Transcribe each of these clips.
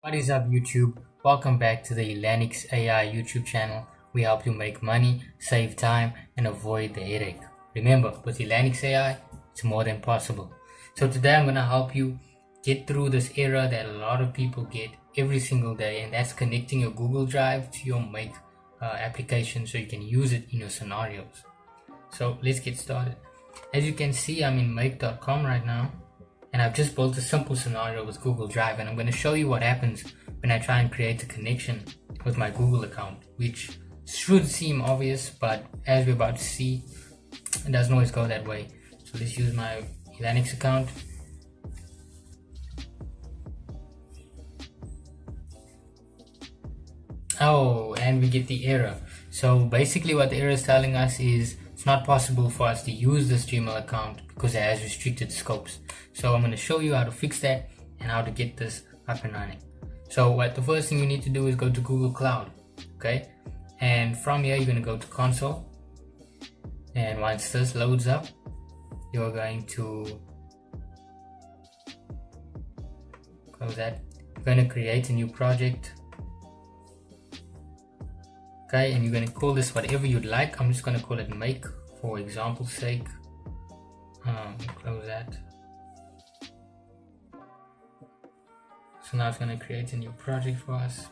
What is up, YouTube? Welcome back to the Elanix AI YouTube channel. We help you make money, save time, and avoid the headache. Remember, with Elanix AI, it's more than possible. So today I'm going to help you get through this error that a lot of people get every single day, and that's connecting your Google Drive to your Make application so you can use it in your scenarios. So let's get started. As you can see, I'm in make.com right now, and I've just built a simple scenario with Google Drive, and I'm going to show you what happens when I try and create a connection with my Google account, which should seem obvious, but as we're about to see, it doesn't always go that way. So let's use my Elanix account. Oh, and we get the error. So basically what the error is telling us is it's not possible for us to use this Gmail account because it has restricted scopes. So I'm going to show you how to fix that and how to get this up and running. So the first thing you need to do is go to Google Cloud, okay? And from here you're going to go to console, and once this loads up, you're going to close that. You're going to create a new project. Okay, and you're going to call this whatever you'd like. I'm just going to call it make for example's sake. Close that. So now it's going to create a new project for us.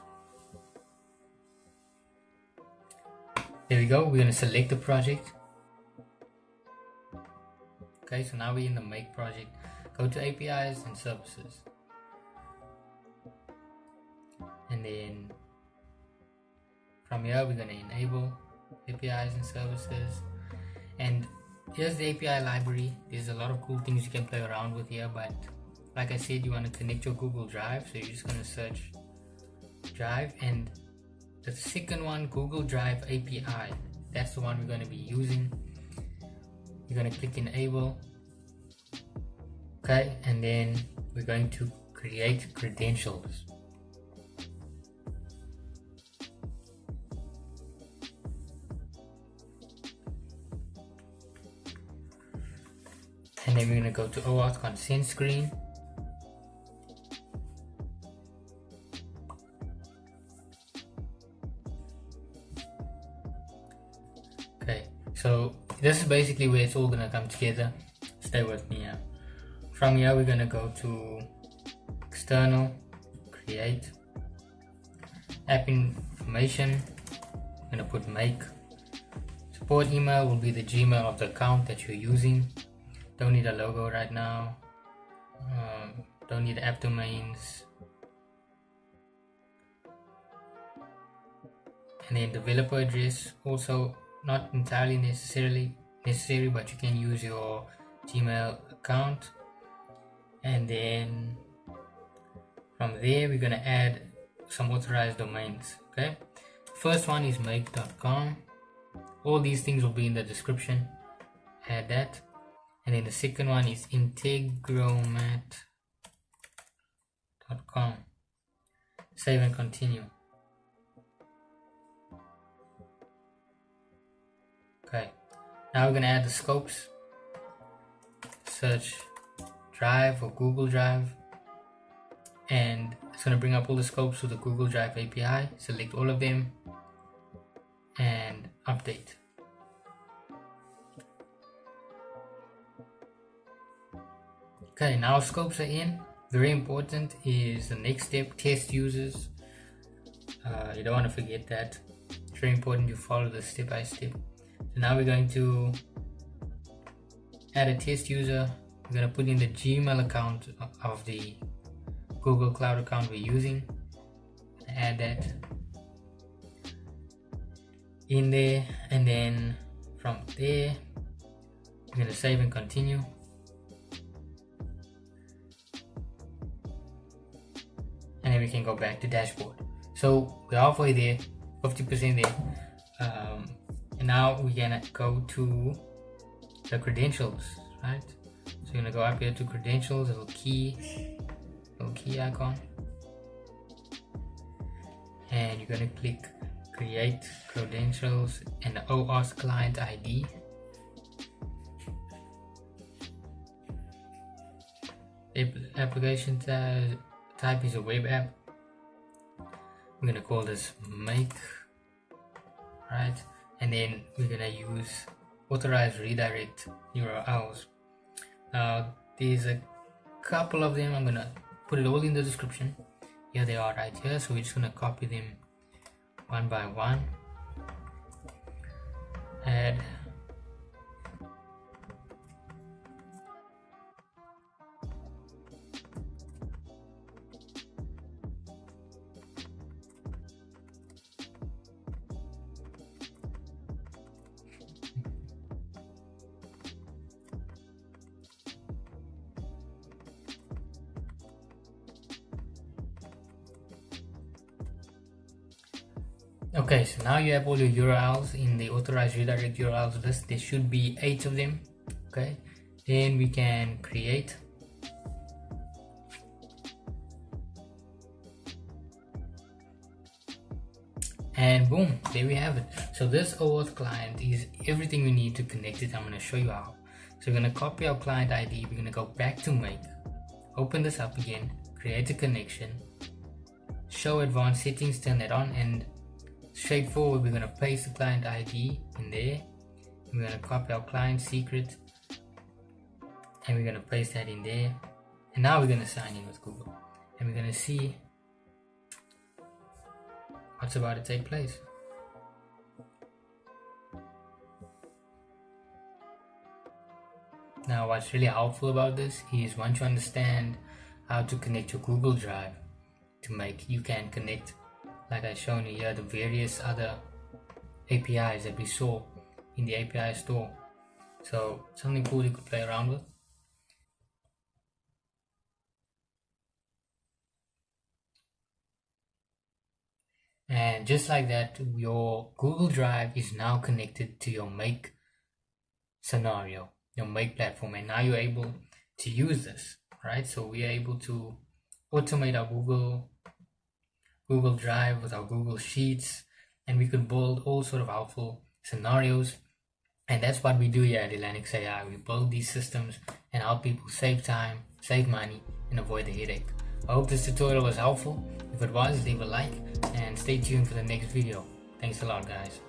There we go. We're going to select the project. Okay, so now we're in the make project. Go to APIs and services. And then from here, we're going to enable APIs and services. And here's the API library. There's a lot of cool things you can play around with here, but like I said, you want to connect your Google Drive. So you're just going to search Drive, and the second one, Google Drive API. That's the one we're going to be using. You're going to click enable. Okay, and then we're going to create credentials. And then we're going to go to OAuth consent screen. Okay, so this is basically where it's all going to come together. Stay with me here. From here, we're going to go to external, create, app information. I'm going to put make. Support email will be the Gmail of the account that you're using. Don't need a logo right now. Don't need app domains. And then developer address, also not entirely necessary, but you can use your Gmail account. And then from there, we're gonna add some authorized domains. Okay, first one is make.com. All these things will be in the description. Add that. And then the second one is integromat.com. Save and continue. Okay, now we're going to add the scopes. Search Drive or Google Drive, and it's going to bring up all the scopes with the Google Drive API. Select all of them and update. Okay, now scopes are in. Very important is the next step, test users. You don't want to forget that. It's very important you follow this step by step. So now we're going to add a test user. We're going to put in the Gmail account of the Google Cloud account we're using. Add that in there, and then from there, we're going to save and continue. And then we can go back to dashboard. So we're halfway there, 50% there. And now we're gonna go to the credentials, right? So you're gonna go up here to credentials, little key icon. And you're gonna click create credentials and the OAuth client ID. Application type is a web app. we're gonna call this make, right? And then we're gonna use authorized redirect URLs. There's a couple of them. I'm gonna put it all in the description. Here they are right here, so we're just gonna copy them one by one. Add Okay, so now you have all your URLs in the authorized redirect URLs list. There should be 8 of them. Okay, then we can create. And boom, there we have it. So this OAuth client is everything we need to connect it. I'm going to show you how. So we're going to copy our client ID. We're going to go back to make, open this up again, create a connection, show advanced settings, turn that on, and straightforward, we're going to paste the client ID in there. We're going to copy our client secret and we're going to paste that in there. And now we're going to sign in with Google and we're going to see what's about to take place. Now what's really helpful about this is once you understand how to connect your Google Drive to make, you can connect, like I've shown you here, the various other APIs that we saw in the API store. So something cool you could play around with. And just like that, your Google Drive is now connected to your Make scenario, your Make platform, and now you're able to use this, right? So we are able to automate our Google Drive with our Google Sheets, and we could build all sort of helpful scenarios. And that's what we do here at Elanix AI. We build these systems and help people save time, save money, and avoid the headache. I hope this tutorial was helpful. If it was, leave a like and stay tuned for the next video. Thanks a lot, guys.